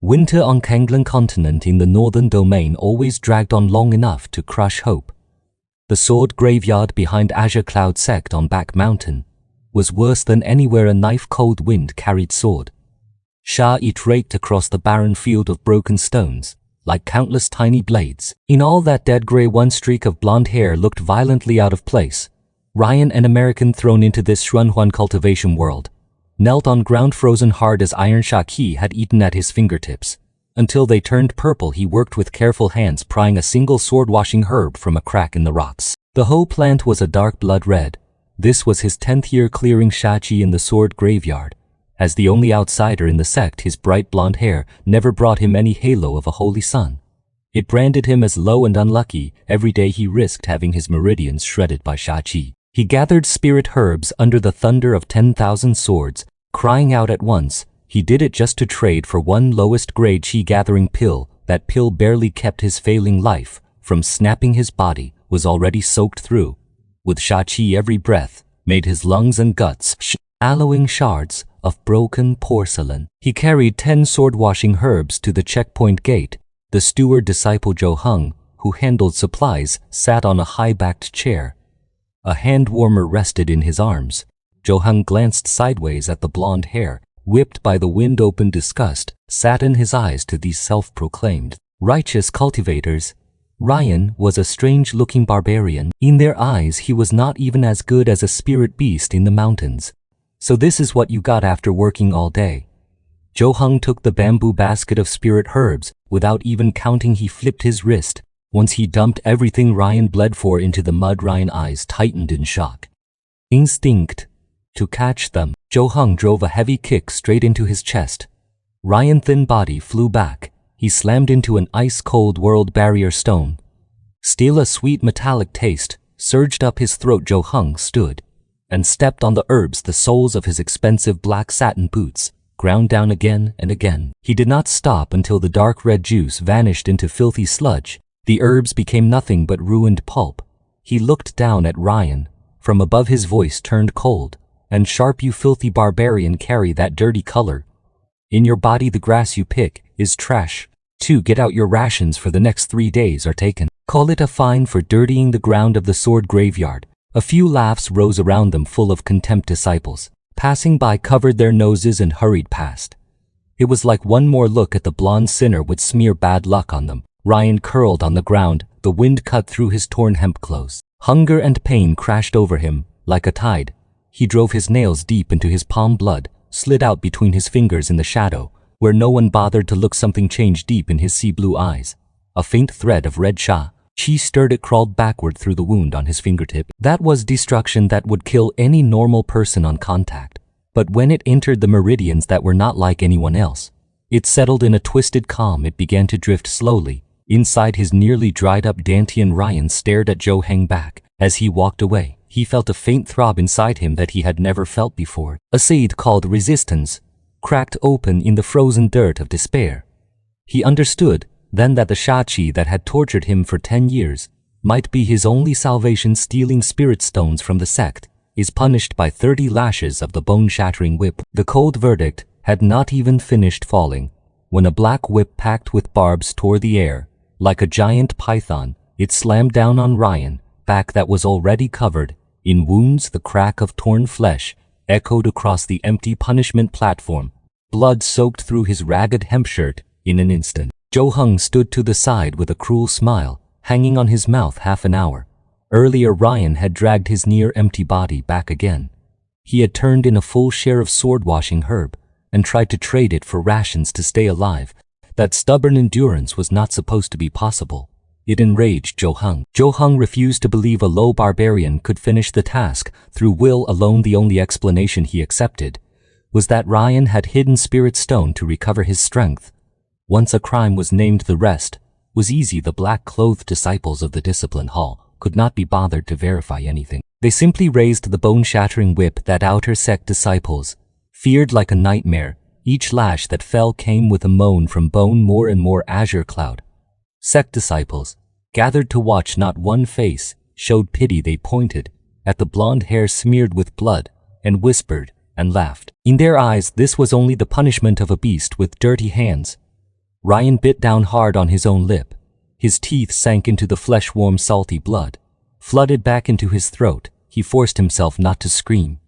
Winter on Kanglan continent in the northern domain always dragged on long enough to crush hope. The sword graveyard behind Azure Cloud Sect on Back Mountain was worse than anywhere a knife-cold wind carried sword. It raked across the barren field of broken stones, like countless tiny blades. In all that dead gray, one streak of blonde hair looked violently out of place. Ryan, an American thrown into this Shuanhuan cultivation world, knelt on ground frozen hard as Xianxia qi had eaten at his fingertips. Until they turned purple, he worked with careful hands, prying a single sword-washing herb from a crack in the rocks. The whole plant was a dark blood red. This was his 10th year clearing Shachi in the sword graveyard. As the only outsider in the sect, his bright blonde hair never brought him any halo of a holy sun. It branded him as low and unlucky. Every day he risked having his meridians shredded by Shachi. He gathered spirit herbs under the thunder of 10,000 swords, crying out at once. He did it just to trade for one lowest grade chi-gathering pill. That pill barely kept his failing life from snapping. His body was already soaked through with Shachi. Every breath made his lungs and guts alloying shards of broken porcelain. He carried 10 sword-washing herbs to the checkpoint gate. The steward disciple Zhou Heng, who handled supplies, sat on a high-backed chair. A hand warmer rested in his arms. Zhou Heng glanced sideways at the blonde hair, whipped by the wind. Open disgust sat in his eyes to these self-proclaimed righteous cultivators. Ryan was a strange-looking barbarian. In their eyes, he was not even as good as a spirit beast in the mountains. So this is what you got after working all day. Zhou Heng took the bamboo basket of spirit herbs. Without even counting, he flipped his wrist. Once he dumped everything Ryan bled for into the mud. Ryan's eyes tightened in shock. Instinct to catch them. Zhou Heng drove a heavy kick straight into his chest. Ryan's thin body flew back. He slammed into an ice-cold world barrier stone. Still, a sweet metallic taste surged up his throat. Zhou Heng stood and stepped on the herbs. The soles of his expensive black satin boots ground down again and again. He did not stop until the dark red juice vanished into filthy sludge. The herbs became nothing but ruined pulp. He looked down at Ryan. From above, his voice turned cold and sharp. You filthy barbarian, carry that dirty color in your body. The grass you pick is trash. Get out. Your rations for the next 3 days are taken. Call it a fine for dirtying the ground of the sword graveyard. A few laughs rose around them, full of contempt. Disciples passing by covered their noses and hurried past. It was like one more look at the blonde sinner would smear bad luck on them. Ryan curled on the ground. The wind cut through his torn hemp clothes. Hunger and pain crashed over him like a tide. He drove his nails deep into his palm. Blood slid out between his fingers in the shadow, where no one bothered to look. Something changed deep in his sea blue eyes. A faint thread of red chi stirred. It crawled backward through the wound on his fingertip. That was destruction that would kill any normal person on contact. But when it entered the meridians that were not like anyone else, it settled in a twisted calm. It began to drift slowly. Inside his nearly dried up dantian, Ryan stared at Zhou Heng back. As he walked away, he felt a faint throb inside him that he had never felt before. A seed called resistance cracked open in the frozen dirt of despair. He understood then that the Shachi that had tortured him for 10 years might be his only salvation. Stealing spirit stones from the sect is punished by 30 lashes of the bone-shattering whip. The cold verdict had not even finished falling when a black whip packed with barbs tore the air. Like a giant python, it slammed down on Ryan, back that was already covered in wounds. The crack of torn flesh echoed across the empty punishment platform. Blood soaked through his ragged hemp shirt in an instant. Zhou Heng stood to the side with a cruel smile hanging on his mouth. Half an hour earlier, Ryan had dragged his near-empty body back again. He had turned in a full share of sword-washing herb and tried to trade it for rations to stay alive. That stubborn endurance was not supposed to be possible. It enraged Zhou Heng. Zhou Heng refused to believe a low barbarian could finish the task through will alone. The only explanation he accepted was that Ryan had hidden spirit stone to recover his strength. Once a crime was named, the rest was easy. The black-clothed disciples of the discipline hall could not be bothered to verify anything. They simply raised the bone-shattering whip that outer sect disciples feared like a nightmare. Each lash that fell came with a moan from bone. More and more Azure Cloud Sect disciples gathered to watch. Not one face showed pity. They pointed at the blonde hair smeared with blood and whispered and laughed. In their eyes, this was only the punishment of a beast with dirty hands. Ryan bit down hard on his own lip. His teeth sank into the flesh-warm salty blood. Flooded back into his throat, he forced himself not to scream.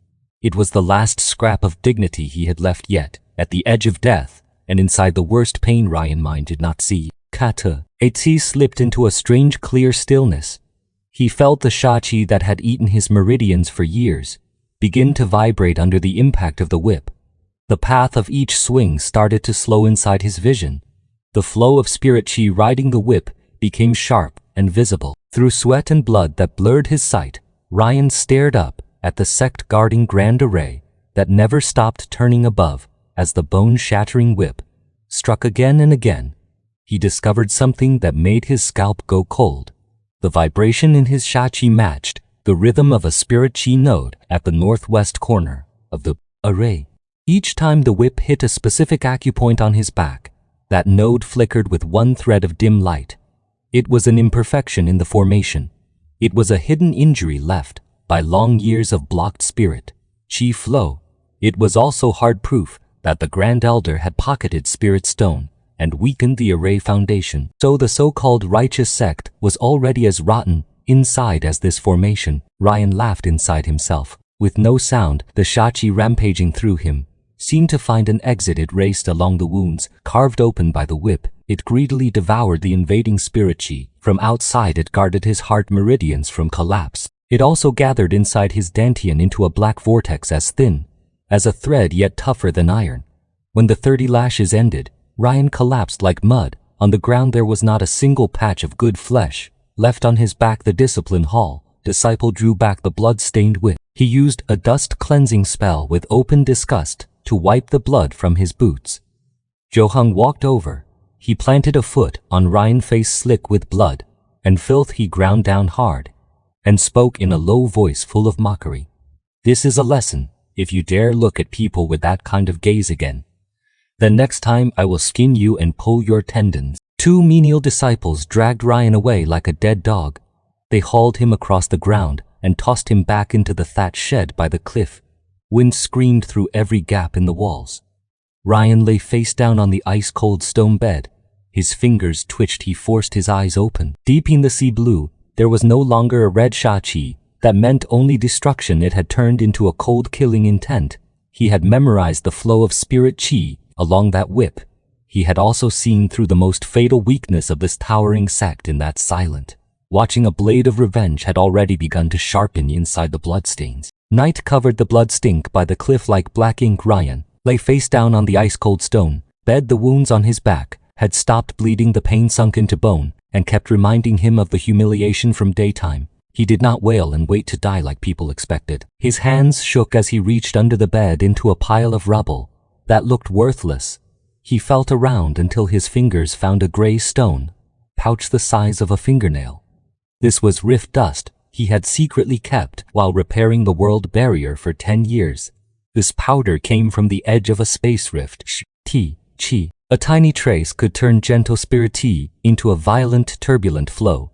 It was the last scrap of dignity he had left yet, at the edge of death, and inside the worst pain Ryan mind did not see. Kata. A tea slipped into a strange clear stillness. He felt the Xianxia that had eaten his meridians for years begin to vibrate under the impact of the whip. The path of each swing started to slow inside his vision. The flow of spirit chi riding the whip became sharp and visible. Through sweat and blood that blurred his sight, Ryan stared up at the sect guarding grand array that never stopped turning above as the bone-shattering whip struck again and again. He discovered something that made his scalp go cold. The vibration in his Xianxia matched the rhythm of a spirit chi node at the northwest corner of the array. Each time the whip hit a specific acupoint on his back, that node flickered with one thread of dim light. It was an imperfection in the formation. It was a hidden injury left by long years of blocked spirit chi flow. It was also hard proof that the Grand Elder had pocketed Spirit Stone and weakened the array foundation. So the so-called righteous sect was already as rotten inside as this formation. Ryan laughed inside himself. With no sound, the Xianxia rampaging through him seemed to find an exit. It raced along the wounds carved open by the whip. It greedily devoured the invading spirit chi. From outside it guarded his heart meridians from collapse. It also gathered inside his dantian into a black vortex as thin as a thread yet tougher than iron. When the 30 lashes ended, Ryan collapsed like mud. On the ground there was not a single patch of good flesh left on his back. The discipline hall disciple drew back the blood-stained whip. He used a dust-cleansing spell with open disgust to wipe the blood from his boots. Zhou walked over. He planted a foot on Ryan's face slick with blood and filth. He ground down hard and spoke in a low voice full of mockery. This is a lesson. If you dare look at people with that kind of gaze again, then next time I will skin you and pull your tendons. 2 menial disciples dragged Ryan away like a dead dog. They hauled him across the ground and tossed him back into the thatch shed by the cliff. Wind screamed through every gap in the walls. Ryan lay face down on the ice-cold stone bed. His fingers twitched. He forced his eyes open. Deep in the sea blue, there was no longer a red Xianxia that meant only destruction. It had turned into a cold killing intent. He had memorized the flow of spirit chi along that whip. He had also seen through the most fatal weakness of this towering sect in that silent watching. A blade of revenge had already begun to sharpen inside the bloodstains. Night covered the blood stink by the cliff like black ink. Ryan lay face down on the ice-cold stone bed. The wounds on his back had stopped bleeding. The pain sunk into bone and kept reminding him of the humiliation from daytime. He did not wail and wait to die like people expected. His hands shook as he reached under the bed into a pile of rubble that looked worthless. He felt around until his fingers found a gray stone pouch the size of a fingernail. This was rift dust he had secretly kept while repairing the world barrier for 10 years. This powder came from the edge of a space rift. Chi. A tiny trace could turn gentle spirit chi into a violent, turbulent flow.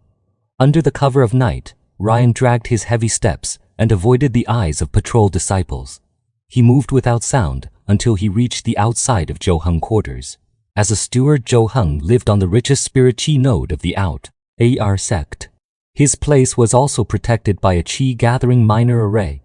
Under the cover of night, Ryan dragged his heavy steps and avoided the eyes of patrol disciples. He moved without sound until he reached the outside of Zhou quarters. As a steward, Zhou lived on the richest spirit chi node of the Out-Ar sect. His place was also protected by a chi-gathering minor array.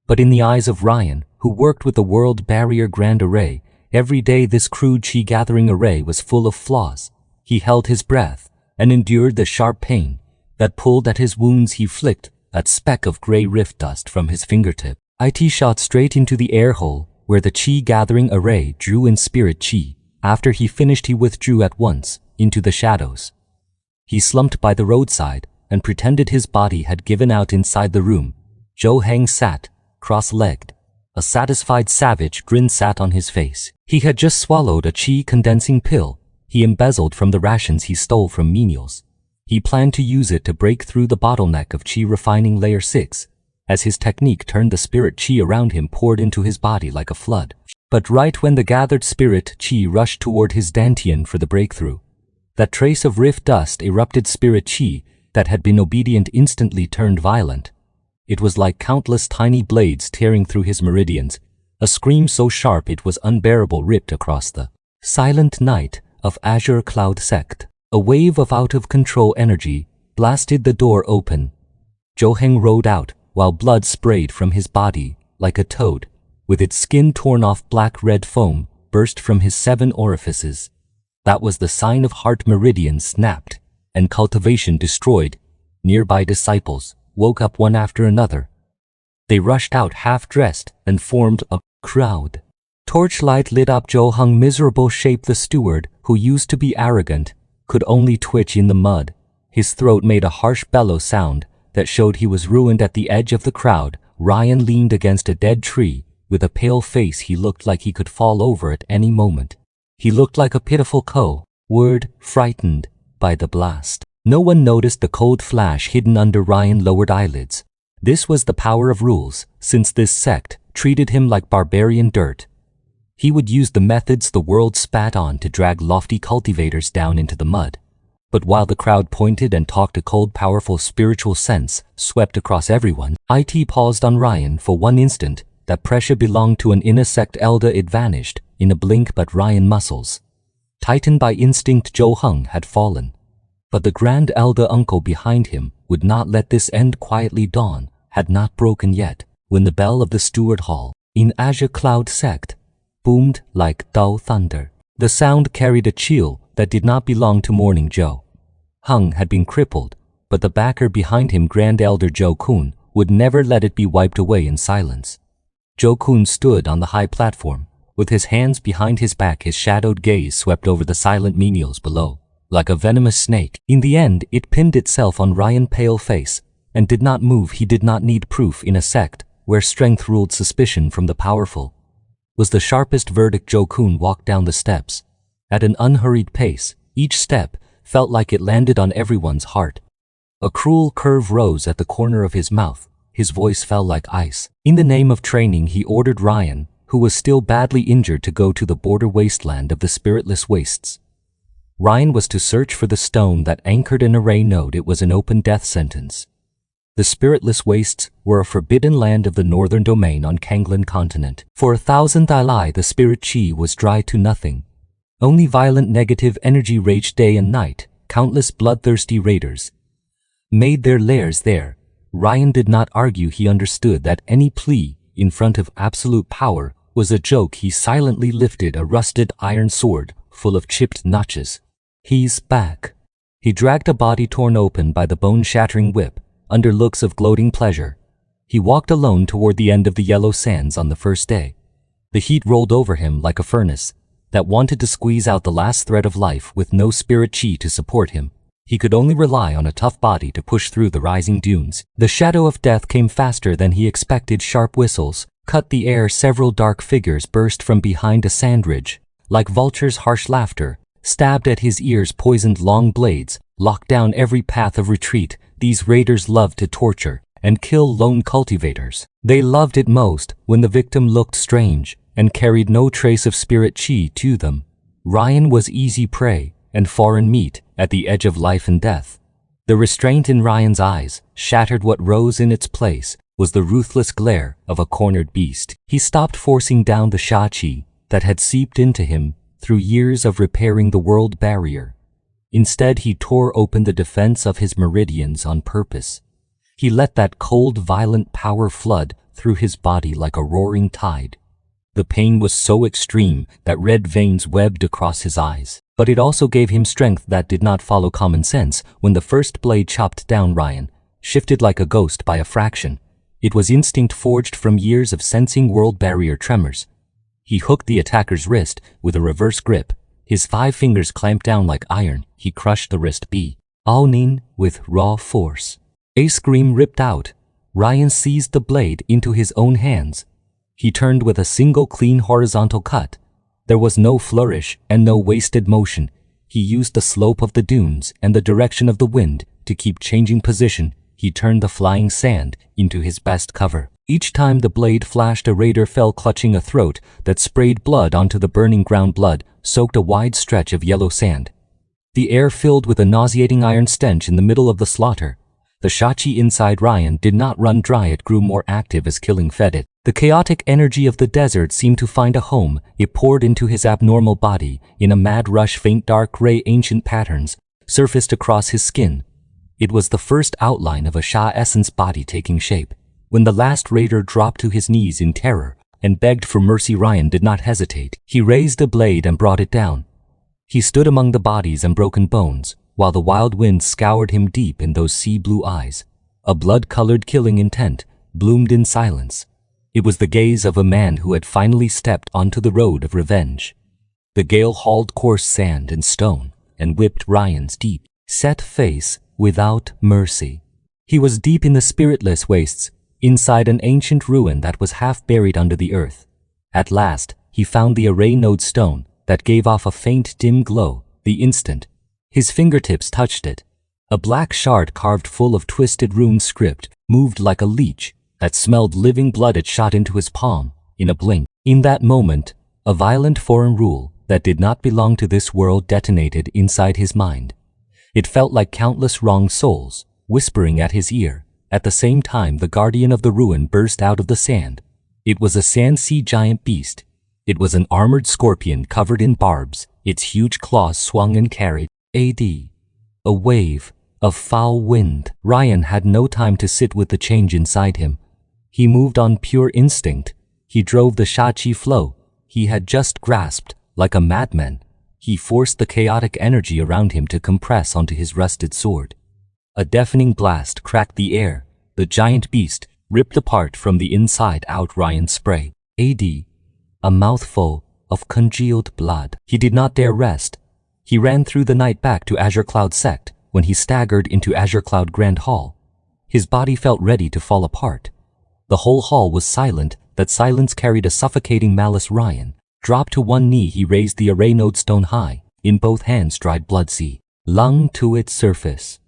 But in the eyes of Ryan, who worked with the World Barrier Grand Array, every day this crude chi-gathering array was full of flaws. He held his breath and endured the sharp pain that pulled at his wounds. He flicked that speck of gray rift dust from his fingertip. It shot straight into the air hole where the chi-gathering array drew in spirit chi. After he finished, he withdrew at once into the shadows. He slumped by the roadside and pretended his body had given out inside the room. Zhou sat, cross-legged. A satisfied savage grin sat on his face. He had just swallowed a chi-condensing pill he embezzled from the rations he stole from menials. He planned to use it to break through the bottleneck of chi refining layer 6, as his technique turned the spirit chi around him poured into his body like a flood. But right when the gathered spirit chi rushed toward his dantian for the breakthrough, that trace of rift dust erupted. Spirit chi that had been obedient instantly turned violent. It was like countless tiny blades tearing through his meridians. A scream so sharp it was unbearable ripped across the silent night. of Azure Cloud Sect. A wave of out-of-control energy blasted the door open. Zhou Heng rode out, while blood sprayed from his body like a toad, with its skin torn off. Black-red foam burst from his 7 orifices. That was the sign of heart meridians snapped and cultivation destroyed. Nearby disciples woke up one after another. They rushed out half-dressed and formed a crowd. Torchlight lit up Zhou Heng. Miserable shape. The steward, who used to be arrogant, could only twitch in the mud. His throat made a harsh bellow sound that showed he was ruined. At the edge of the crowd, Ryan leaned against a dead tree. With a pale face, he looked like he could fall over at any moment. He looked like a pitiful coward, frightened by the blast. No one noticed the cold flash hidden under Ryan's lowered eyelids. This was the power of rules, since this sect treated him like barbarian dirt. He would use the methods the world spat on to drag lofty cultivators down into the mud. But while the crowd pointed and talked, a cold, powerful spiritual sense swept across everyone. It paused on Ryan for one instant. That pressure belonged to an inner sect elder. It vanished in a blink, but Ryan's muscles, tightened by instinct, Zhou Heng, had fallen. But the grand elder uncle behind him would not let this end quietly dawn, had not broken yet, when the bell of the steward hall in Azure Cloud Sect boomed like dull thunder. The sound carried a chill that did not belong to morning Zhou Heng. Had been crippled, but the backer behind him, Grand Elder Zhou Kun, would never let it be wiped away in silence. Zhou Kun stood on the high platform, with his hands behind his back. His shadowed gaze swept over the silent menials below, like a venomous snake. In the end, it pinned itself on Ryan's pale face, and did not move. He did not need proof. In a sect where strength ruled suspicion from the powerful was the sharpest verdict. Zhou Kun walked down the steps at an unhurried pace. Each step felt like it landed on everyone's heart. A cruel curve rose at the corner of his mouth. His voice fell like ice. In the name of training, he ordered Ryan, who was still badly injured, to go to the border wasteland of the spiritless wastes. Ryan was to search for the stone that anchored an array node. It was an open death sentence. The spiritless wastes were a forbidden land of the northern domain on Kanglan continent. For 1,000 Dalai, the spirit chi was dry to nothing. Only violent negative energy raged day and night. Countless bloodthirsty raiders made their lairs there. Ryan did not argue. He understood that any plea in front of absolute power was a joke. He silently lifted a rusted iron sword full of chipped notches. He's back. He dragged a body torn open by the bone-shattering whip. Under looks of gloating pleasure, he walked alone toward the end of the yellow sands on the first day. The heat rolled over him like a furnace that wanted to squeeze out the last thread of life. With no spirit chi to support him, he could only rely on a tough body to push through the rising dunes. The shadow of death came faster than he expected. Sharp whistles cut the air. Several dark figures burst from behind a sand ridge. Like vultures, harsh laughter stabbed at his ears. Poisoned long blades locked down every path of retreat. These raiders loved to torture and kill lone cultivators. They loved it most when the victim looked strange and carried no trace of spirit chi to them. Ryan was easy prey and foreign meat at the edge of life and death. The restraint in Ryan's eyes shattered. What rose in its place was the ruthless glare of a cornered beast. He stopped forcing down the sha chi that had seeped into him through years of repairing the world barrier. Instead, he tore open the defense of his meridians on purpose. He let that cold, violent power flood through his body like a roaring tide. The pain was so extreme that red veins webbed across his eyes. But it also gave him strength that did not follow common sense. When the first blade chopped down Ryan, shifted like a ghost by a fraction. It was instinct forged from years of sensing world barrier tremors. He hooked the attacker's wrist with a reverse grip. His 5 fingers clamped down like iron. He crushed the wrist B. All-nin with raw force. A scream ripped out. Ryan seized the blade into his own hands. He turned with a single clean horizontal cut. There was no flourish and no wasted motion. He used the slope of the dunes and the direction of the wind to keep changing position. He turned the flying sand into his best cover. Each time the blade flashed, a raider fell clutching a throat that sprayed blood onto the burning ground. Blood soaked a wide stretch of yellow sand. The air filled with a nauseating iron stench in the middle of the slaughter. The sha chi inside Ryan did not run dry. It grew more active as killing fed it. The chaotic energy of the desert seemed to find a home. It poured into his abnormal body. In a mad rush, faint dark gray ancient patterns surfaced across his skin. It was the first outline of a Sha essence body taking shape. When the last raider dropped to his knees in terror and begged for mercy, Ryan did not hesitate. He raised a blade and brought it down. He stood among the bodies and broken bones, while the wild wind scoured him deep in those sea-blue eyes. A blood-colored killing intent bloomed in silence. It was the gaze of a man who had finally stepped onto the road of revenge. The gale hauled coarse sand and stone and whipped Ryan's deep, set face without mercy. He was deep in the spiritless wastes, inside an ancient ruin that was half buried under the earth. At last, he found the array node stone that gave off a faint, dim glow the instant his fingertips touched it. A black shard carved full of twisted rune script moved like a leech that smelled living blood. It shot into his palm in a blink. In that moment, a violent foreign rule that did not belong to this world detonated inside his mind. It felt like countless wrong souls whispering at his ear. At the same time, the guardian of the ruin burst out of the sand. It was a Xianxia giant beast. It was an armored scorpion covered in barbs. Its huge claws swung and carried a wave of foul wind. Ryan had no time to sit with the change inside him. He moved on pure instinct. He drove the Shachi flow he had just grasped like a madman. He forced the chaotic energy around him to compress onto his rusted sword. A deafening blast cracked the air. The giant beast ripped apart from the inside out Ryan's spray. A mouthful of congealed blood. He did not dare rest. He ran through the night back to Azure Cloud Sect. When he staggered into Azure Cloud Grand Hall, his body felt ready to fall apart. The whole hall was silent. That silence carried a suffocating malice. Ryan dropped to one knee. He raised the array node stone high. In both hands, dried blood sea lung to its surface.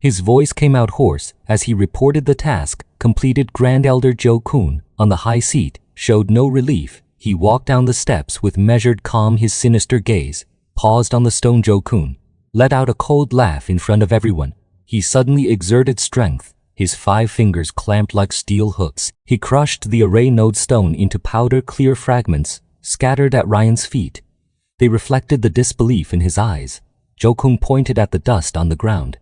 His voice came out hoarse as he reported the task completed. Grand Elder Jo Kun, on the high seat, showed no relief. He walked down the steps with measured calm. His sinister gaze paused on the stone. Jo Kun let out a cold laugh in front of everyone. He suddenly exerted strength. His 5 fingers clamped like steel hooks. He crushed the array node stone into powder-clear fragments scattered at Ryan's feet. They reflected the disbelief in his eyes. Jo Kun pointed at the dust on the ground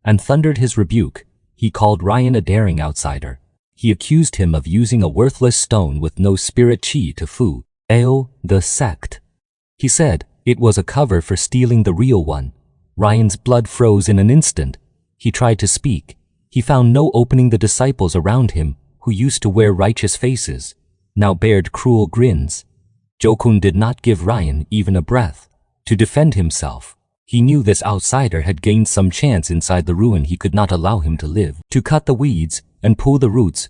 and thundered his rebuke. He called Ryan a daring outsider. He accused him of using a worthless stone with no spirit chi to fool the Sect. He said it was a cover for stealing the real one. Ryan's blood froze in an instant. He tried to speak. He found no opening. The disciples around him, who used to wear righteous faces, now bared cruel grins. Jo Kun did not give Ryan even a breath to defend himself. He knew this outsider had gained some chance inside the ruin. He could not allow him to live. To cut the weeds and pull the roots,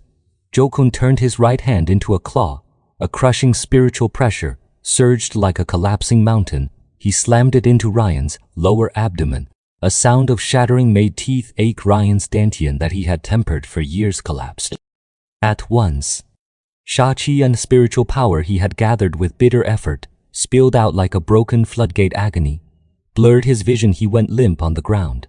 Jo Kun turned his right hand into a claw. A crushing spiritual pressure surged like a collapsing mountain. He slammed it into Ryan's lower abdomen. A sound of shattering made teeth ache. Ryan's dantian that he had tempered for years collapsed. At once, Shachi and spiritual power he had gathered with bitter effort spilled out like a broken floodgate. Agony blurred his vision. He went limp on the ground.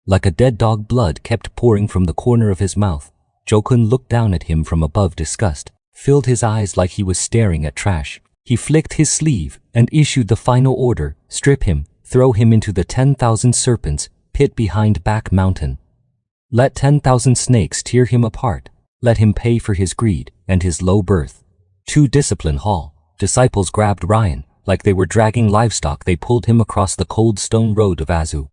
Like a dead dog, blood kept pouring from the corner of his mouth. Jo Kun looked down at him from above. Disgust filled his eyes like he was staring at trash. He flicked his sleeve and issued the final order: strip him, throw him into the 10,000 serpents pit behind Back Mountain. Let 10,000 snakes tear him apart. Let him pay for his greed and his low birth. To Discipline Hall, disciples grabbed Ryan like they were dragging livestock. They pulled him across the cold stone road of Azure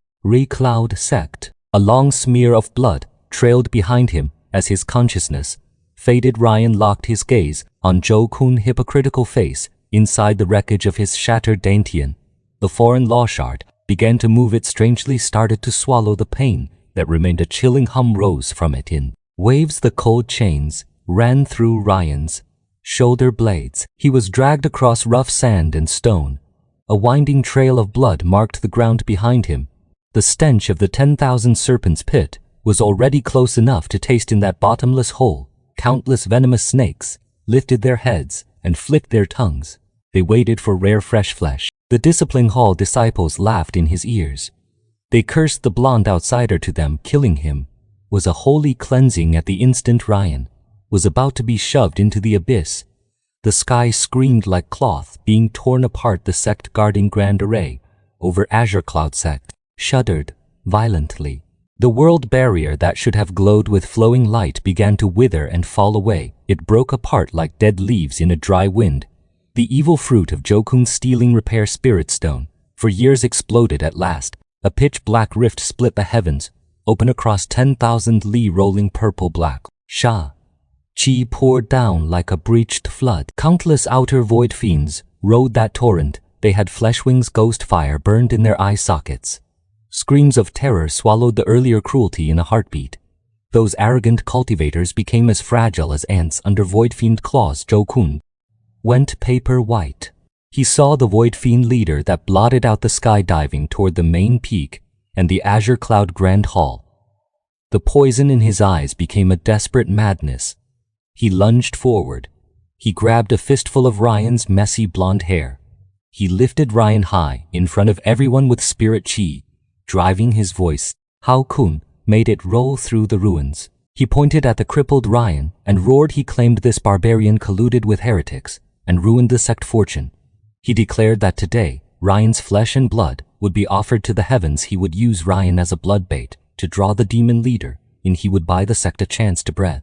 Cloud Sect. A long smear of blood trailed behind him as his consciousness faded. Ryan locked his gaze on Jo Kun's hypocritical face. Inside the wreckage of his shattered dantian, the foreign law shard began to move. It strangely started to swallow the pain that remained. A chilling hum rose from it in waves. The cold chains ran through Ryan's shoulder blades. He was dragged across rough sand and stone. A winding trail of blood marked the ground behind him. The stench of the 10,000 serpents pit was already close enough to taste. In that bottomless hole, countless venomous snakes lifted their heads and flicked their tongues. They waited for rare fresh flesh. The Discipline Hall disciples laughed in his ears. They cursed the blonde outsider. To them, killing him was a holy cleansing. At the instant, Ryan was about to be shoved into the abyss. The sky screamed like cloth being torn apart. The sect guarding Grand Array over Azure Cloud Sect shuddered violently. The world barrier that should have glowed with flowing light began to wither and fall away. It broke apart like dead leaves in a dry wind. The evil fruit of Jokun's stealing repair spirit stone for years exploded at last. A pitch-black rift split the heavens, open across 10,000 li rolling purple-black. Chi poured down like a breached flood. Countless outer void fiends rode that torrent. They had flesh wings. Ghost fire burned in their eye sockets. Screams of terror swallowed the earlier cruelty in a heartbeat. Those arrogant cultivators became as fragile as ants under void fiend claws. Jokun went paper white. He saw the void fiend leader that blotted out the sky diving toward the main peak and the Azure Cloud Grand Hall. The poison in his eyes became a desperate madness. He lunged forward. He grabbed a fistful of Ryan's messy blonde hair. He lifted Ryan high in front of everyone with spirit chi, driving his voice. Hao Kun made it roll through the ruins. He pointed at the crippled Ryan and roared. He claimed this barbarian colluded with heretics and ruined the sect fortune. He declared that today, Ryan's flesh and blood would be offered to the heavens. He would use Ryan as a blood bait to draw the demon leader, and he would buy the sect a chance to breathe.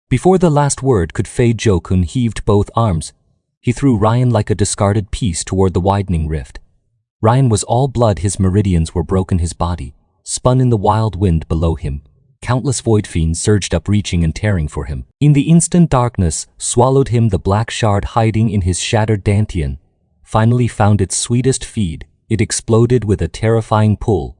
Before the last word could fade, Jokun heaved both arms. He threw Ryan like a discarded piece toward the widening rift. Ryan was all blood. His meridians were broken. His body spun in the wild wind below him. Countless void fiends surged up, reaching and tearing for him. In the instant, darkness swallowed him. The black shard hiding in his shattered dantian finally found its sweetest feed. It exploded with a terrifying pull.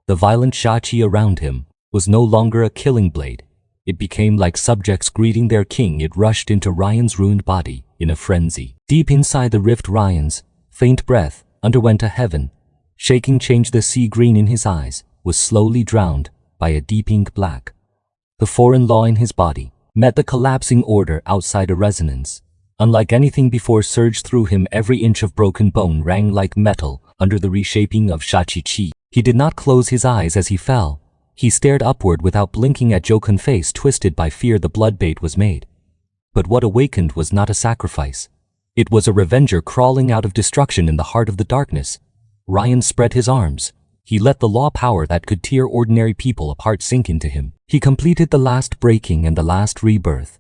The violent Shachi around him was no longer a killing blade. It became like subjects greeting their king. It rushed into Ryan's ruined body in a frenzy. Deep inside the rift, Ryan's faint breath underwent a heaven shaking change. The sea green in his eyes was slowly drowned by a deep ink black. The foreign law in his body met the collapsing order outside. A resonance unlike anything before surged through him. Every inch of broken bone rang like metal under the reshaping of Shachi Chi. He did not close his eyes as he fell. He stared upward without blinking at Jokun's face twisted by fear. The blood bait was made. But what awakened was not a sacrifice. It was a revenger crawling out of destruction in the heart of the darkness. Ryan spread his arms. He let the law power that could tear ordinary people apart sink into him. He completed the last breaking and the last rebirth.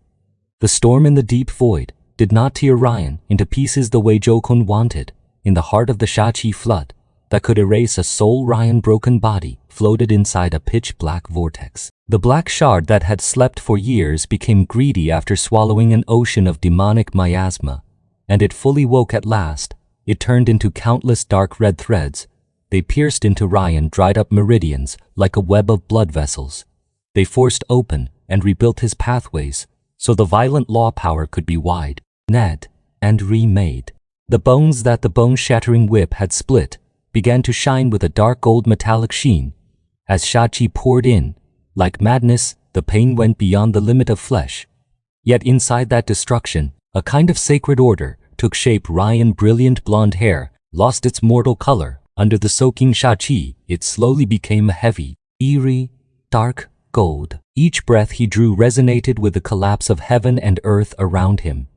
The storm in the deep void did not tear Ryan into pieces the way Jokun wanted. In the heart of the Shachi flood that could erase a soul, Ryan's broken body floated inside a pitch-black vortex. The black shard that had slept for years became greedy after swallowing an ocean of demonic miasma, and it fully woke at last. It turned into countless dark red threads. They pierced into Ryan, dried up meridians like a web of blood vessels. They forced open and rebuilt his pathways so the violent law power could be wide, net, and remade. The bones that the bone-shattering whip had split began to shine with a dark gold metallic sheen. As Shachi poured in, like madness, the pain went beyond the limit of flesh. Yet inside that destruction, a kind of sacred order took shape. Ryan's brilliant blonde hair lost its mortal color. Under the soaking Shachi, it slowly became a heavy, eerie, dark gold. Each breath he drew resonated with the collapse of heaven and earth around him.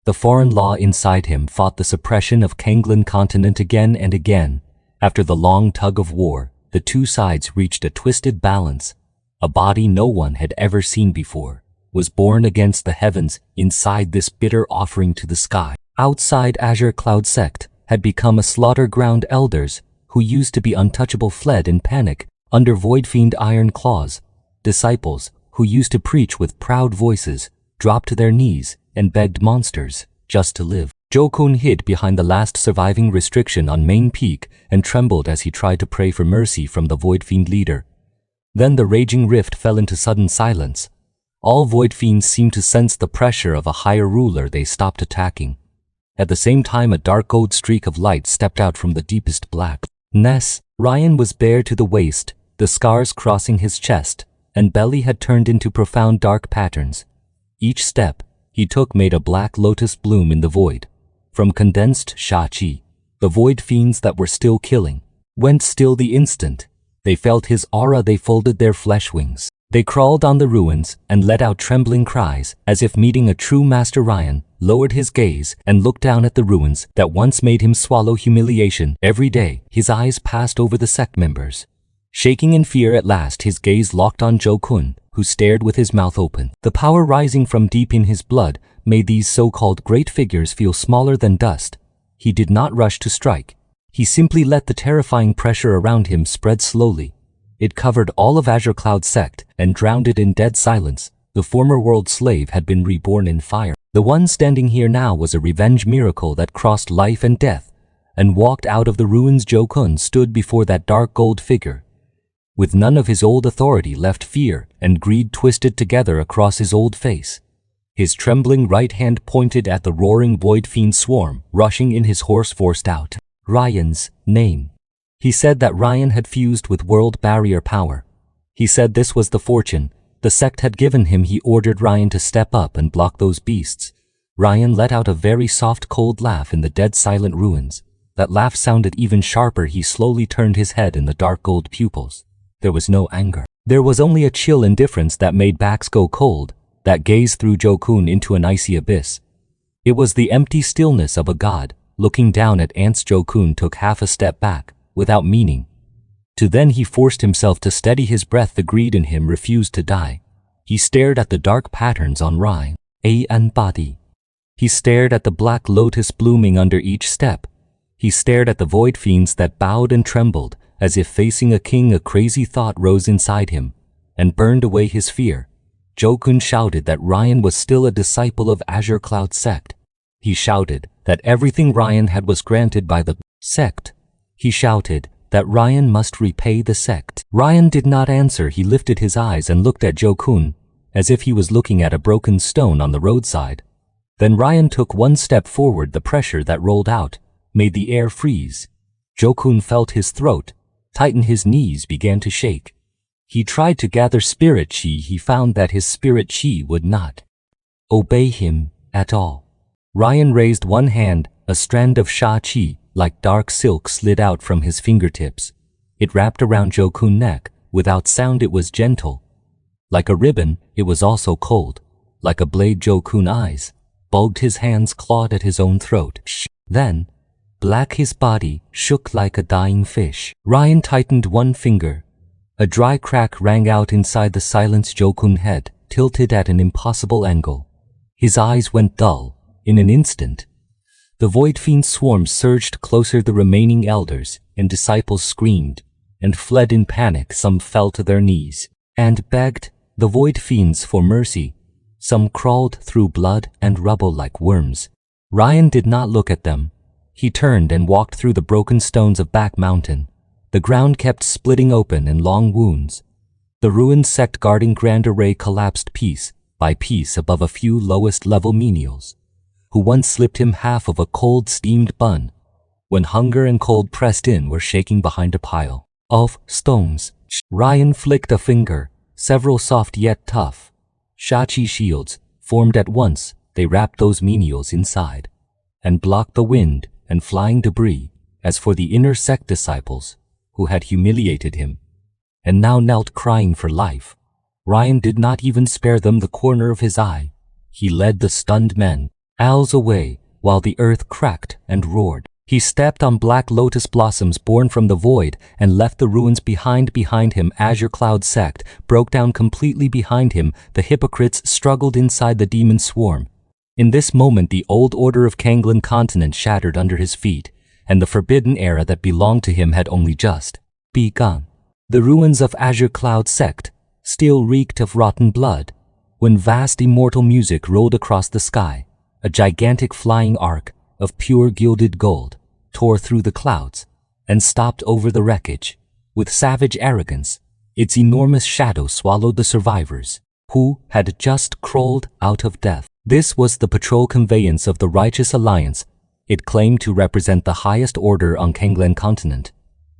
The foreign law inside him fought the suppression of Kanglan continent again and again. After the long tug of war, the two sides reached a twisted balance. A body no one had ever seen before was born against the heavens. Inside this bitter offering to the sky, outside Azure Cloud Sect had become a slaughter ground. Elders who used to be untouchable fled in panic under void fiend iron claws. Disciples who used to preach with proud voices dropped to their knees and begged monsters just to live. Jokun hid behind the last surviving restriction on Main Peak and trembled as he tried to pray for mercy from the Void Fiend leader. Then the raging rift fell into sudden silence. All Void Fiends seemed to sense the pressure of a higher ruler. They stopped attacking. At the same time, a dark gold streak of light stepped out from the deepest black. Ryan was bare to the waist, the scars crossing his chest and belly had turned into profound dark patterns. Each step he took made a black lotus bloom in the void. From condensed Shachi, the void fiends that were still killing went still the instant they felt his aura. They folded their flesh wings. They crawled on the ruins and let out trembling cries, as if meeting a true master. Ryan lowered his gaze and looked down at the ruins that once made him swallow humiliation every day. His eyes passed over the sect members. Shaking in fear, at last his gaze locked on Jo-kun, who stared with his mouth open. The power rising from deep in his blood made these so-called great figures feel smaller than dust. He did not rush to strike. He simply let the terrifying pressure around him spread slowly. It covered all of Azure Cloud Sect and drowned it in dead silence. The former world slave had been reborn in fire. The one standing here now was a revenge miracle that crossed life and death and walked out of the ruins. Jo-kun stood before that dark gold figure. With none of his old authority left, fear and greed twisted together across his old face. His trembling right hand pointed at the roaring void fiend swarm rushing in. His horse forced out Ryan's name. He said that Ryan had fused with world barrier power. He said this was the fortune the sect had given him. He ordered Ryan to step up and block those beasts. Ryan let out a very soft, cold laugh in the dead silent ruins. That laugh sounded even sharper. He slowly turned his head in the dark gold pupils. There was no anger. There was only a chill indifference that made backs go cold, that gaze threw Jo-kun into an icy abyss. It was the empty stillness of a god looking down at ants. Jo-kun took half a step back, without meaning to. Then he forced himself to steady his breath. The greed in him refused to die. He stared at the dark patterns on Ryan's body. He stared at the black lotus blooming under each step. He stared at the void fiends that bowed and trembled, as if facing a king. A crazy thought rose inside him and burned away his fear. Jo-kun shouted that Ryan was still a disciple of Azure Cloud Sect. He shouted that everything Ryan had was granted by the sect. He shouted that Ryan must repay the sect. Ryan did not answer. He lifted his eyes and looked at Jo-kun, as if he was looking at a broken stone on the roadside. Then Ryan took one step forward. The pressure that rolled out made the air freeze. Jo-kun felt his throat tighten. His knees began to shake. He tried to gather spirit chi. He found that his spirit chi would not obey him at all. Ryan raised one hand. A strand of sha chi, like dark silk, slid out from his fingertips. It wrapped around Jo-kun's neck. Without sound, it was gentle. Like a ribbon, it was also cold. Like a blade, Jo-kun's eyes bulged. His hands clawed at his own throat. Then, black, his body shook like a dying fish. Ryan tightened one finger. A dry crack rang out inside the silence. Jo-kun's head tilted at an impossible angle. His eyes went dull. In an instant, the void fiend swarm surged closer. The remaining elders and disciples screamed and fled in panic. Some fell to their knees and begged the void fiends for mercy. Some crawled through blood and rubble like worms. Ryan did not look at them. He turned and walked through the broken stones of Back Mountain. The ground kept splitting open in long wounds. The ruined sect guarding Grand Array collapsed piece by piece above a few lowest level menials, who once slipped him half of a cold steamed bun when hunger and cold pressed in, were shaking behind a pile of stones. Ryan flicked a finger. Several soft yet tough Shachi shields formed at once. They wrapped those menials inside and blocked the wind and flying debris. As for the inner sect disciples who had humiliated him and now knelt crying for life, Ryan did not even spare them the corner of his eye. He led the stunned men owls away while the earth cracked and roared. He stepped on black lotus blossoms born from the void and left the ruins behind. Behind him, Azure Cloud Sect broke down completely. Behind him, the hypocrites struggled inside the demon swarm. In this moment, the old order of Kanglan continent shattered under his feet, and the forbidden era that belonged to him had only just begun. The ruins of Azure Cloud Sect still reeked of rotten blood when vast immortal music rolled across the sky. A gigantic flying arc of pure gilded gold tore through the clouds and stopped over the wreckage. With savage arrogance, its enormous shadow swallowed the survivors who had just crawled out of death. This was the patrol conveyance of the Righteous Alliance. It claimed to represent the highest order on Kanglan continent.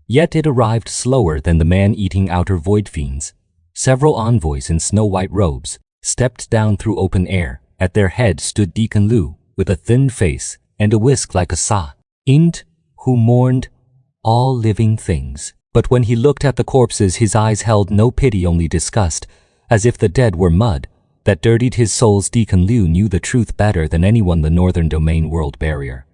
Yet it arrived slower than the man-eating outer void fiends. Several envoys in snow-white robes stepped down through open air. At their head stood Deacon Lu, with a thin face and a whisk like a saint, who mourned all living things. But when he looked at the corpses, his eyes held no pity, only disgust. as if the dead were mud that dirtied his soul's Deacon Liu knew the truth better than anyone. The Northern Domain world barrier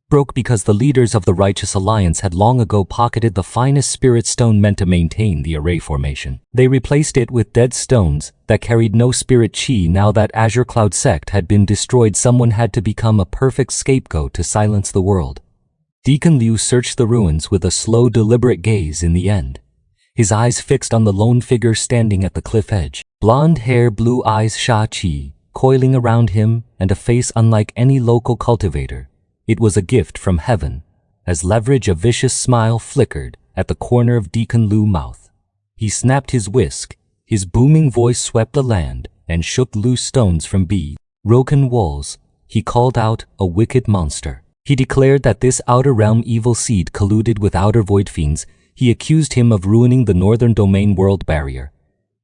broke because the leaders of the Righteous Alliance had long ago pocketed the finest spirit stone meant to maintain the array formation. They replaced it with dead stones that carried no spirit chi. Now that Azure Cloud Sect had been destroyed, someone had to become a perfect scapegoat to silence the world. Deacon Liu searched the ruins with a slow, deliberate gaze. In the end, his eyes fixed on the lone figure standing at the cliff edge. Blonde hair, blue eyes, sha qi coiling around him, and a face unlike any local cultivator. It was a gift from heaven. As leverage, a vicious smile flickered at the corner of Deacon Liu's mouth. He snapped his whisk. His booming voice swept the land and shook loose stones from broken walls. He called out a wicked monster. He declared that this outer realm evil seed colluded with outer void fiends. He accused him of ruining the Northern Domain world barrier.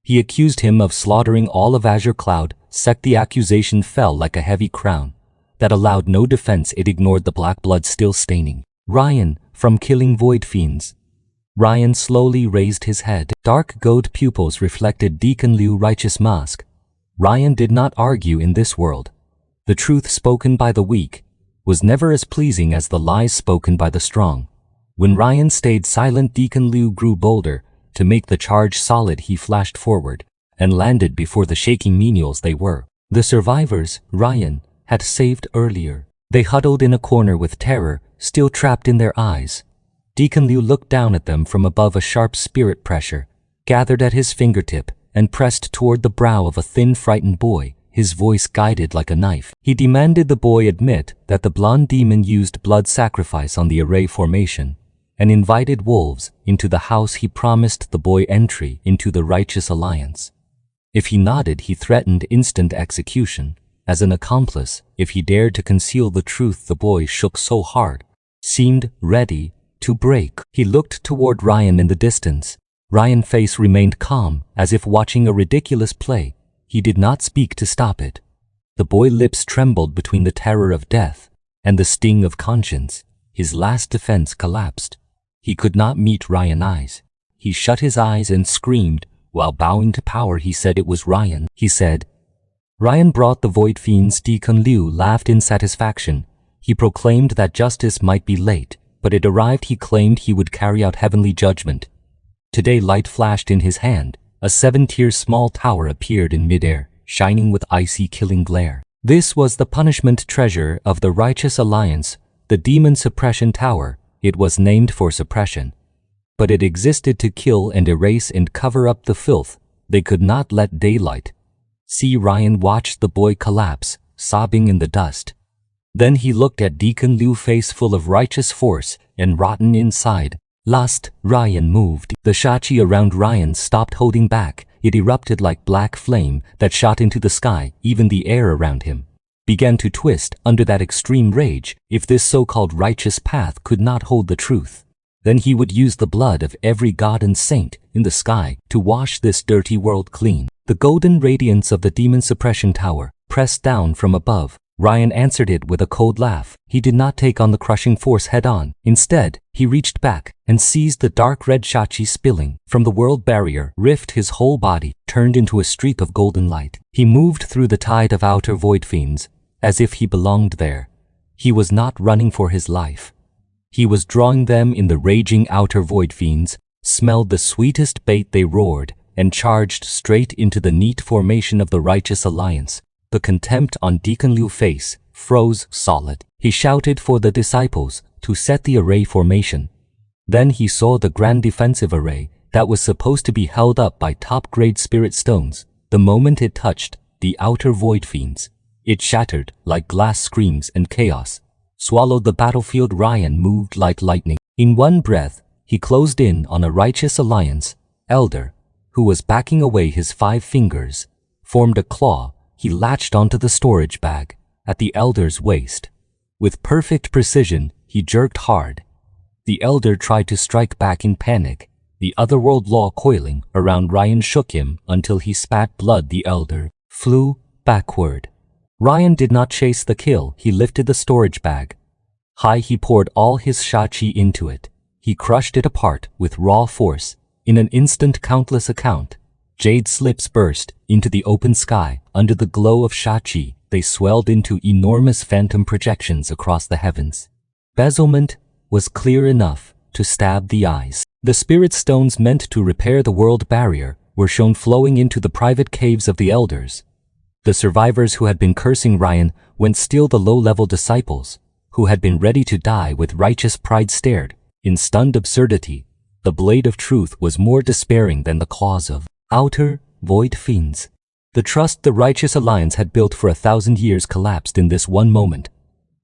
He accused him of slaughtering all of Azure Cloud Sect. The accusation fell like a heavy crown that allowed no defense. It ignored the black blood still staining Ryan from killing void fiends. Ryan slowly raised his head. Dark gold pupils reflected Deacon Liu's righteous mask. Ryan did not argue in this world. The truth spoken by the weak was never as pleasing as the lies spoken by the strong. When Ryan stayed silent, Deacon Liu grew bolder. To make the charge solid, he flashed forward and landed before the shaking menials they were. The survivors Ryan had saved earlier. They huddled in a corner with terror still trapped in their eyes. Deacon Liu looked down at them from above. A sharp spirit pressure gathered at his fingertip and pressed toward the brow of a thin, frightened boy. His voice guided like a knife. He demanded the boy admit that the blonde demon used blood sacrifice on the array formation and invited wolves into the house. He promised the boy entry into the Righteous Alliance. If he nodded, he threatened instant execution. As an accomplice, if he dared to conceal the truth, the boy shook so hard, seemed ready to break. He looked toward Ryan in the distance. Ryan's face remained calm, as if watching a ridiculous play. He did not speak to stop it. The boy's lips trembled between the terror of death and the sting of conscience. His last defense collapsed. He could not meet Ryan's eyes. He shut his eyes and screamed while bowing to power. He said it was Ryan. He said, Ryan brought the void fiends. Deacon Liu laughed in satisfaction. He proclaimed that justice might be late, but it arrived. He claimed he would carry out heavenly judgment. Today light flashed in his hand. A 7-tier small tower appeared in midair, shining with icy killing glare. This was the punishment treasure of the Righteous Alliance, the Demon Suppression Tower. It was named for suppression, but it existed to kill and erase and cover up the filth. They could not let daylight see. Ryan watched the boy collapse, sobbing in the dust. Then he looked at Deacon Liu's face, full of righteous force and rotten inside. Last, Ryan moved. The shachi around Ryan stopped holding back. It erupted like black flame that shot into the sky. Even the air around him began to twist under that extreme rage. If this so-called righteous path could not hold the truth, then he would use the blood of every god and saint in the sky to wash this dirty world clean. The golden radiance of the Demon Suppression Tower pressed down from above. Ryan answered it with a cold laugh. He did not take on the crushing force head-on. Instead, he reached back and seized the dark red shachi spilling from the world barrier rift. His whole body turned into a streak of golden light. He moved through the tide of outer void fiends as if he belonged there. He was not running for his life. He was drawing them in. The raging outer void fiends smelled the sweetest bait. They roared and charged straight into the neat formation of the Righteous Alliance. The contempt on Deacon Liu's face froze solid. He shouted for the disciples to set the array formation. Then he saw the grand defensive array that was supposed to be held up by top-grade spirit stones. The moment it touched the outer void fiends, it shattered like glass. Screams and chaos swallowed the battlefield. Ryan moved like lightning. In one breath, he closed in on a Righteous Alliance elder who was backing away. His 5 fingers formed a claw. He latched onto the storage bag at the elder's waist. With perfect precision, he jerked hard. The elder tried to strike back in panic. The otherworld law coiling around Ryan shook him until he spat blood. The elder flew backward. Ryan did not chase the kill. He lifted the storage bag high. He poured all his shachi into it. He crushed it apart with raw force. In an instant, countless account Jade slips burst into the open sky. Under the glow of Shachi, they swelled into enormous phantom projections across the heavens. Bezelment was clear enough to stab the eyes. The spirit stones meant to repair the world barrier were shown flowing into the private caves of the elders. The survivors who had been cursing Ryan went still the low-level disciples, who had been ready to die with righteous pride stared. In stunned absurdity, the blade of truth was more despairing than the claws of outer, void fiends. The trust the righteous alliance had built for 1,000 years collapsed in this one moment.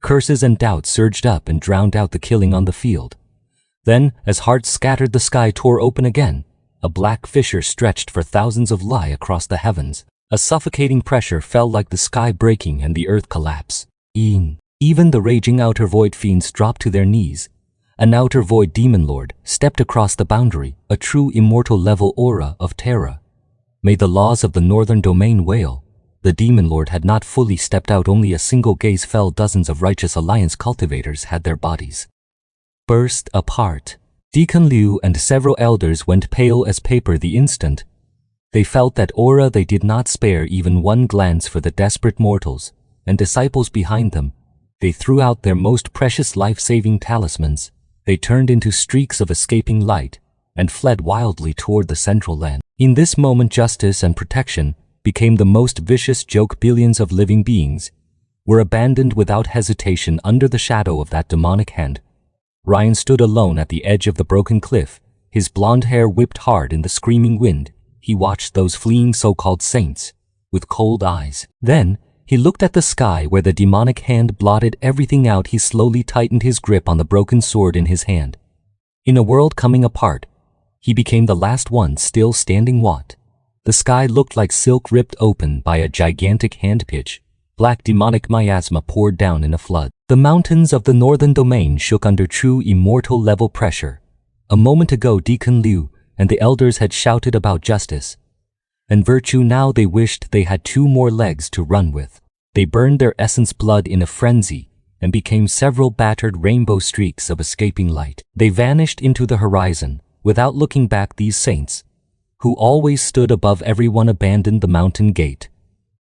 Curses and doubts surged up and drowned out the killing on the field. Then, as hearts scattered, the sky tore open again. A black fissure stretched for thousands of li across the heavens. A suffocating pressure felt like the sky breaking and the earth collapse. Even the raging outer void fiends dropped to their knees. An outer void demon lord stepped across the boundary, a true immortal level aura of terror. May the laws of the northern domain wail. The demon lord had not fully stepped out. Only a single gaze fell. Dozens of righteous alliance cultivators had their bodies burst apart. Deacon Liu and several elders went pale as paper the instant they felt that aura. They did not spare even one glance for the desperate mortals and disciples behind them. They threw out their most precious life-saving talismans. They turned into streaks of escaping light and fled wildly toward the central land. In this moment, justice and protection became the most vicious joke. Billions of living beings were abandoned without hesitation under the shadow of that demonic hand. Ryan stood alone at the edge of the broken cliff, his blonde hair whipped hard in the screaming wind. He watched those fleeing so-called saints with cold eyes. Then, he looked at the sky where the demonic hand blotted everything out. He slowly tightened his grip on the broken sword in his hand. In a world coming apart, he became the last one still standing. What? The sky looked like silk ripped open by a gigantic hand-pitch. Black demonic miasma poured down in a flood. The mountains of the northern domain shook under true immortal level pressure. A moment ago, Deacon Liu and the elders had shouted about justice and virtue. Now they wished they had 2 more legs to run with. They burned their essence blood in a frenzy and became several battered rainbow streaks of escaping light. They vanished into the horizon without looking back. These saints, who always stood above everyone, abandoned the mountain gate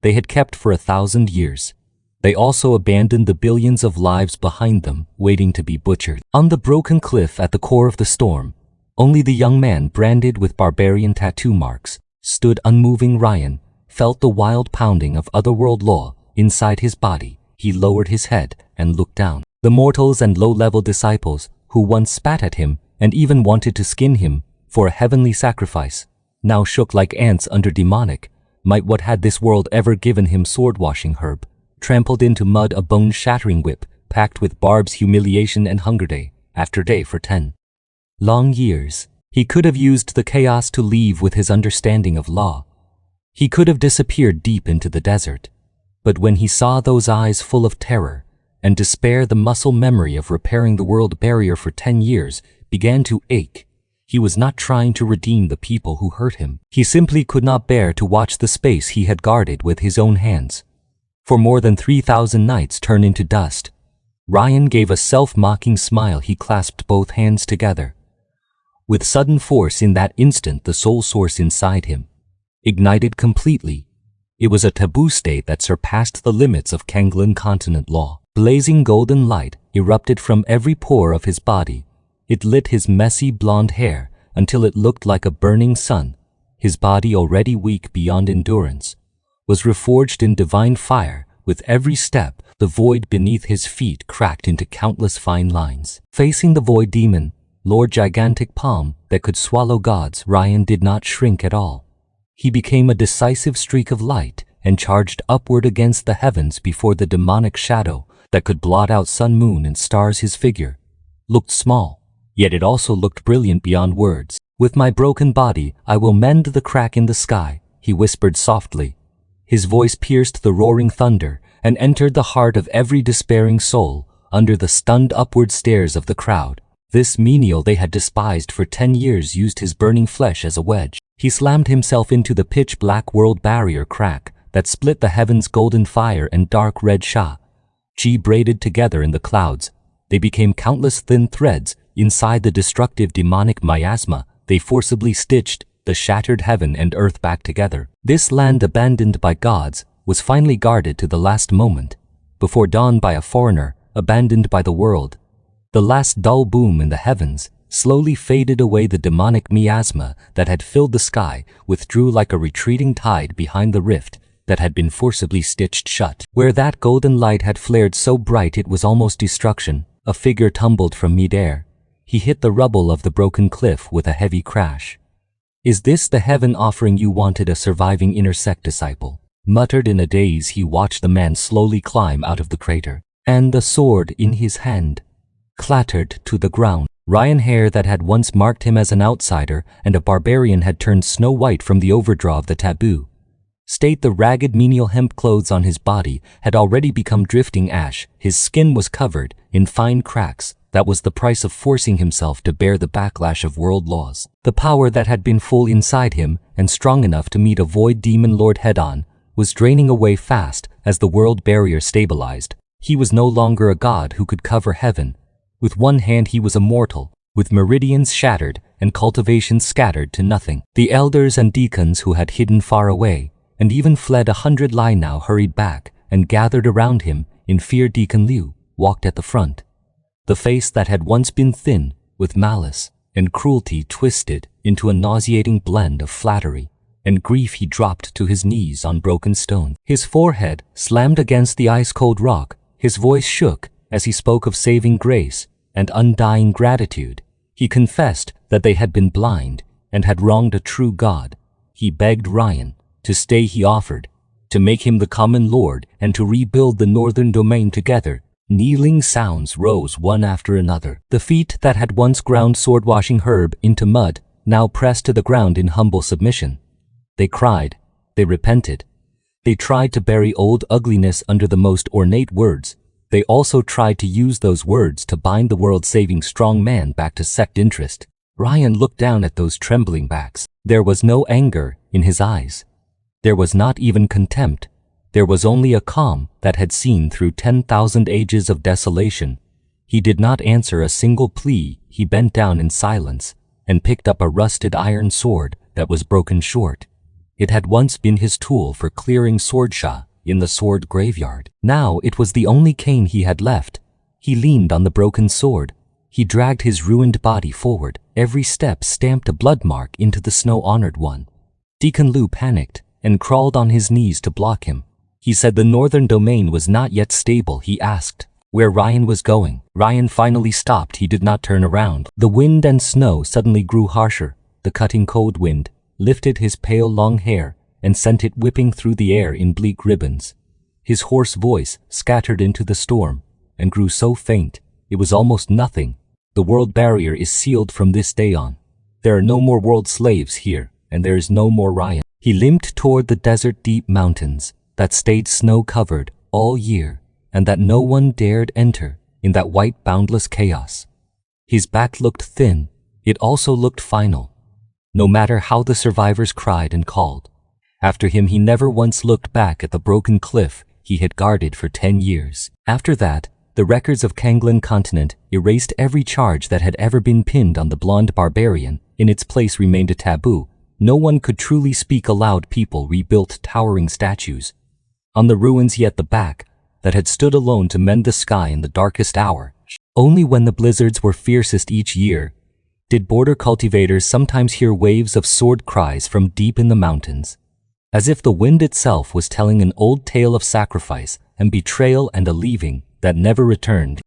they had kept for 1,000 years. They also abandoned the billions of lives behind them, waiting to be butchered. On the broken cliff at the core of the storm, only the young man branded with barbarian tattoo marks stood unmoving. Ryan felt the wild pounding of otherworld law inside his body. He lowered his head and looked down. The mortals and low-level disciples who once spat at him and even wanted to skin him for a heavenly sacrifice now shook like ants under demonic might. What had this world ever given him? Sword-washing herb, trampled into mud, a bone-shattering whip, packed with barbs, humiliation and hunger day after day for 10 long years. He could have used the chaos to leave with his understanding of law. He could have disappeared deep into the desert. But when he saw those eyes full of terror and despair, the muscle memory of repairing the world barrier for 10 years began to ache. He was not trying to redeem the people who hurt him. He simply could not bear to watch the space he had guarded with his own hands for more than 3,000 nights turn into dust. Ryan gave a self-mocking smile. He clasped both hands together. With sudden force, in that instant, the soul source inside him ignited completely. It was a taboo state that surpassed the limits of Kanglan continent law. Blazing golden light erupted from every pore of his body. It lit his messy blonde hair until it looked like a burning sun. His body, already weak beyond endurance, was reforged in divine fire. With every step, the void beneath his feet cracked into countless fine lines. Facing the void demon, Lord gigantic palm that could swallow gods, Ryan did not shrink at all. He became a decisive streak of light and charged upward against the heavens before the demonic shadow that could blot out sun, moon, and stars. His figure looked small, yet it also looked brilliant beyond words. With my broken body, I will mend the crack in the sky, he whispered softly. His voice pierced the roaring thunder and entered the heart of every despairing soul under the stunned upward stares of the crowd. This menial they had despised for 10 years used his burning flesh as a wedge. He slammed himself into the pitch-black world barrier crack that split the heavens. Golden fire and dark red chi braided together in the clouds. They became countless thin threads inside the destructive demonic miasma. They forcibly stitched the shattered heaven and earth back together. This land abandoned by gods was finally guarded to the last moment, before dawn by a foreigner, abandoned by the world. The last dull boom in the heavens slowly faded away. The demonic miasma that had filled the sky withdrew like a retreating tide behind the rift that had been forcibly stitched shut. Where that golden light had flared so bright it was almost destruction, a figure tumbled from mid-air. He hit the rubble of the broken cliff with a heavy crash. "Is this the heaven offering you wanted?" a surviving inner Sect disciple muttered in a daze. He watched the man slowly climb out of the crater, and the sword in his hand clattered to the ground. Ryan hair that had once marked him as an outsider and a barbarian had turned snow white from the overdraw of the taboo. The ragged menial hemp clothes on his body had already become drifting ash. His skin was covered in fine cracks. That was the price of forcing himself to bear the backlash of world laws. The power that had been full inside him and strong enough to meet a void demon lord head-on was draining away fast as the world barrier stabilized. He was no longer a god who could cover heaven. With one hand he was a mortal, with meridians shattered and cultivation scattered to nothing. The elders and deacons who had hidden far away and even fled 100 li now hurried back and gathered around him in fear. Deacon Liu walked at the front. The face that had once been thin, with malice and cruelty twisted into a nauseating blend of flattery and grief. He dropped to his knees on broken stone. His forehead slammed against the ice-cold rock. His voice shook as he spoke of saving grace and undying gratitude. He confessed that they had been blind and had wronged a true God. He begged Ryan to stay. He offered to make him the common lord and to rebuild the northern domain together. Kneeling sounds rose one after another. The feet that had once ground sword-washing herb into mud now pressed to the ground in humble submission. They cried, they repented. They tried to bury old ugliness under the most ornate words. They also tried to use those words to bind the world-saving strong man back to Sect interest. Ryan looked down at those trembling backs. There was no anger in his eyes. There was not even contempt. There was only a calm that had seen through 10,000 ages of desolation. He did not answer a single plea. He bent down in silence and picked up a rusted iron sword that was broken short. It had once been his tool for clearing Xianxia in the sword graveyard. Now it was the only cane he had left. He leaned on the broken sword. He dragged his ruined body forward. Every step stamped a blood mark into the snow-honored one. Deacon Liu panicked and crawled on his knees to block him. He said the northern domain was not yet stable. He asked where Ryan was going. Ryan finally stopped. He did not turn around. The wind and snow suddenly grew harsher. The cutting cold wind lifted his pale long hair and sent it whipping through the air in bleak ribbons. His hoarse voice scattered into the storm and grew so faint it was almost nothing. The world barrier is sealed from this day on. There are no more world slaves here, and there is no more Ryan. He limped toward the desert-deep mountains that stayed snow-covered all year and that no one dared enter in that white boundless chaos. His back looked thin. It also looked final. No matter how the survivors cried and called after him, he never once looked back at the broken cliff he had guarded for 10 years. After that, the records of Kanglan continent erased every charge that had ever been pinned on the blonde barbarian. In its place remained a taboo. No one could truly speak aloud. People rebuilt towering statues on the ruins yet the back that had stood alone to mend the sky in the darkest hour. Only when the blizzards were fiercest each year did border cultivators sometimes hear waves of sword cries from deep in the mountains, as if the wind itself was telling an old tale of sacrifice and betrayal and a leaving that never returned.